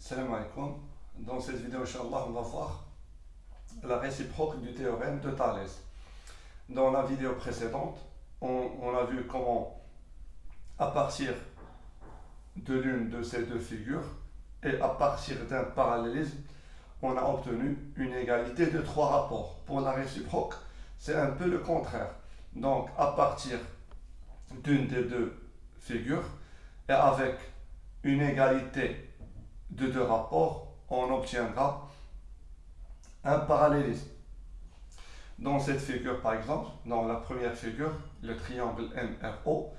Salam alaikum. Dans cette vidéo, Inch'Allah, on va voir la réciproque du théorème de Thalès. Dans la vidéo précédente, on a vu comment, à partir de l'une de ces deux figures et à partir d'un parallélisme, on a obtenu une égalité de trois rapports. Pour la réciproque, c'est un peu le contraire. Donc, à partir d'une des deux figures et avec une égalité de deux rapports, on obtiendra un parallélisme. Dans cette figure, par exemple, dans la première figure, le triangle MRO,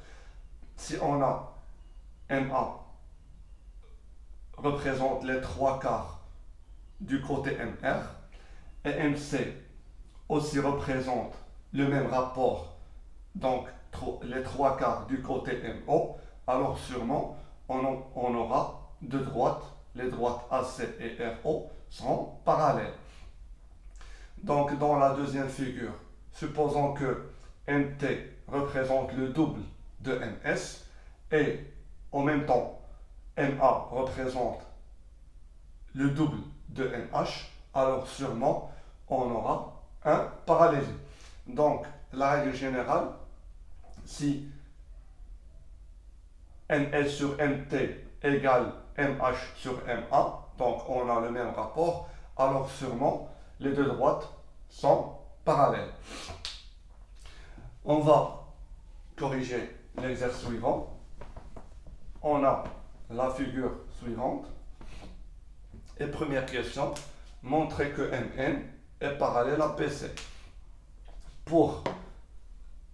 si on a MA représente les trois quarts du côté MR et MC aussi représente le même rapport, donc les trois quarts du côté MO, alors sûrement on aura deux droites, les droites AC et RO seront parallèles. Donc dans la deuxième figure, supposons que MT représente le double de MS et en même temps MA représente le double de MH, alors sûrement on aura un parallélisme. Donc la règle générale, si MS sur MT égale MH sur MA, donc on a le même rapport, alors sûrement les deux droites sont parallèles. On va corriger l'exercice suivant. On a la figure suivante. Et première question, montrer que MN est parallèle à PC. Pour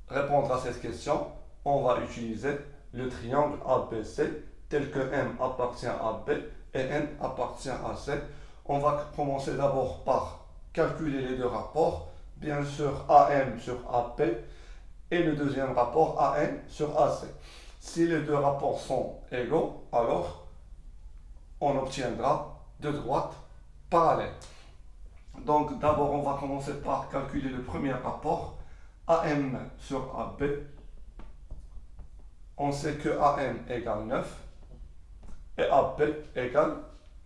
répondre à cette question, on va utiliser le triangle ABC tel que M appartient à B et N appartient à C. On va commencer d'abord par calculer les deux rapports, bien sûr AM sur AP et le deuxième rapport AN sur AC. Si les deux rapports sont égaux, alors on obtiendra deux droites parallèles. Donc d'abord on va commencer par calculer le premier rapport, AM sur AB. On sait que AM égale 9 et AB égale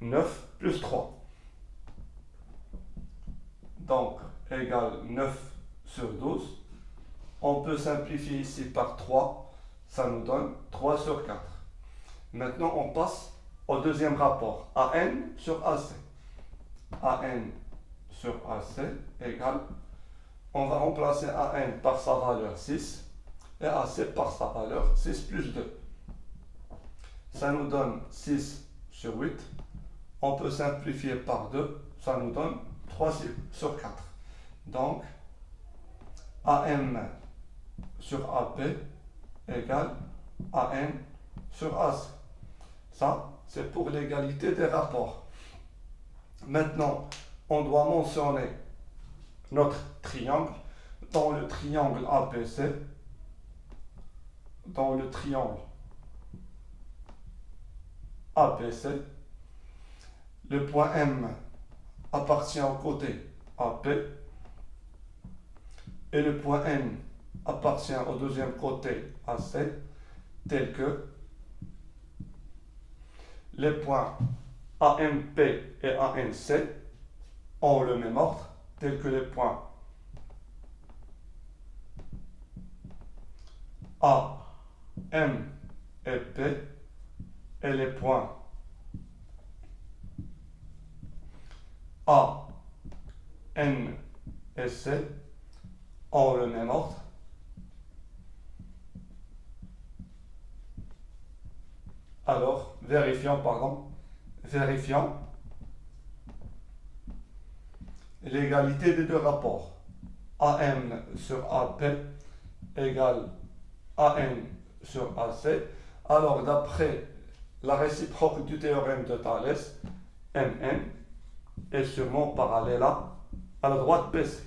9 plus 3. Donc égale 9 sur 12. On peut simplifier ici par 3, ça nous donne 3 sur 4. Maintenant on passe au deuxième rapport, AN sur AC. AN sur AC égale, on va remplacer AN par sa valeur 6 et AC par sa valeur 6 plus 2. Ça nous donne 6 sur 8. On peut simplifier par 2, ça nous donne 3 sur 4. Donc, AM sur AP égale AN sur AC. Ça, c'est pour l'égalité des rapports. Maintenant, on doit mentionner notre triangle. Dans le triangle ABC, dans le triangle ABC, le point M appartient au côté AP et le point N appartient au deuxième côté AC, tel que les points AMP et ANC ont le même ordre, tel que les points A, M et P et les points A, N et C ont le même ordre. Alors, vérifions l'égalité des deux rapports. AM sur AP égale AN sur AC. Alors, d'après la réciproque du théorème de Thalès, MN est sûrement parallèle à la droite BC.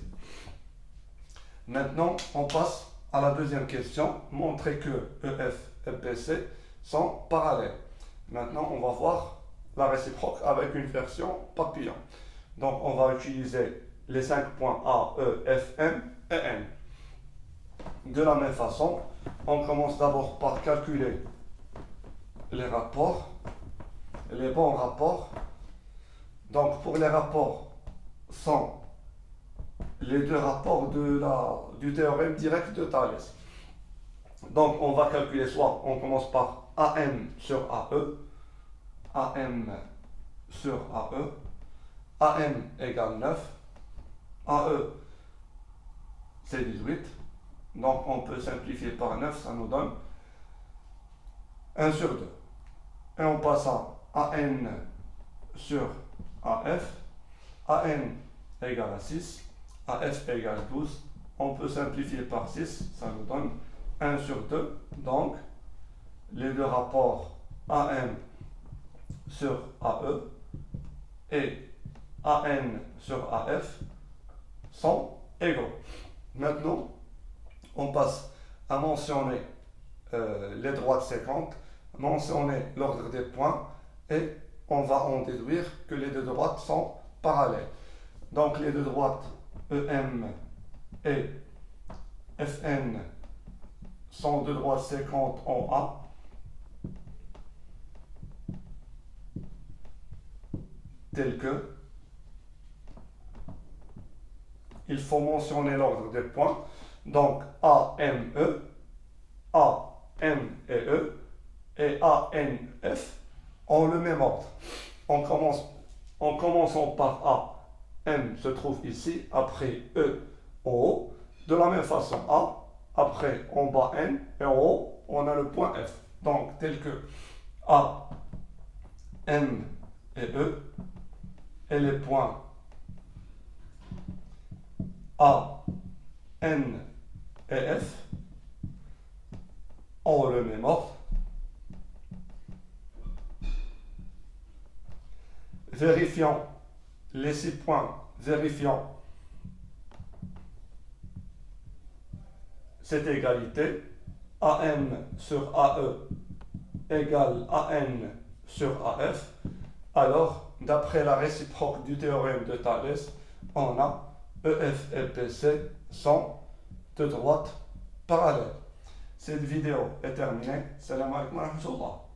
Maintenant, on passe à la deuxième question, montrer que EF et PC sont parallèles. Maintenant, on va voir la réciproque avec une version papillon. Donc, on va utiliser les 5 points A, E, F, M et N. De la même façon, on commence d'abord par calculer les rapports, les bons rapports. Donc pour les rapports sont les deux rapports du théorème direct de Thalès. Donc on va calculer, soit on commence par AM sur AE, AM sur AE, AM égale 9, AE c'est 18, donc on peut simplifier par 9, ça nous donne 1 sur 2. Et on passe à AN sur AF, AN égale à 6, AF égale 12, on peut simplifier par 6, ça nous donne 1 sur 2, donc les deux rapports AM sur AE et AN sur AF sont égaux. Maintenant, on passe à mentionner les droites séquentes, mentionner l'ordre des points et on va en déduire que les deux droites sont parallèles. Donc les deux droites EM et FN sont deux droites séquentes en A. Telles que, il faut mentionner l'ordre des points. Donc AME, AM et E et ANF ont le même ordre. En commençant par A, M se trouve ici, après E, en haut. De la même façon, A, après en bas N, et en haut, on a le point F. Donc, tel que A, M et E, et les points A, N et F ont le même ordre. Vérifions les 6 points, vérifions cette égalité. AM sur AE égale AN sur AF. Alors, d'après la réciproque du théorème de Thalès, on a EF et PC sont deux droites parallèles. Cette vidéo est terminée. Salam alaikum wa rahmatullah.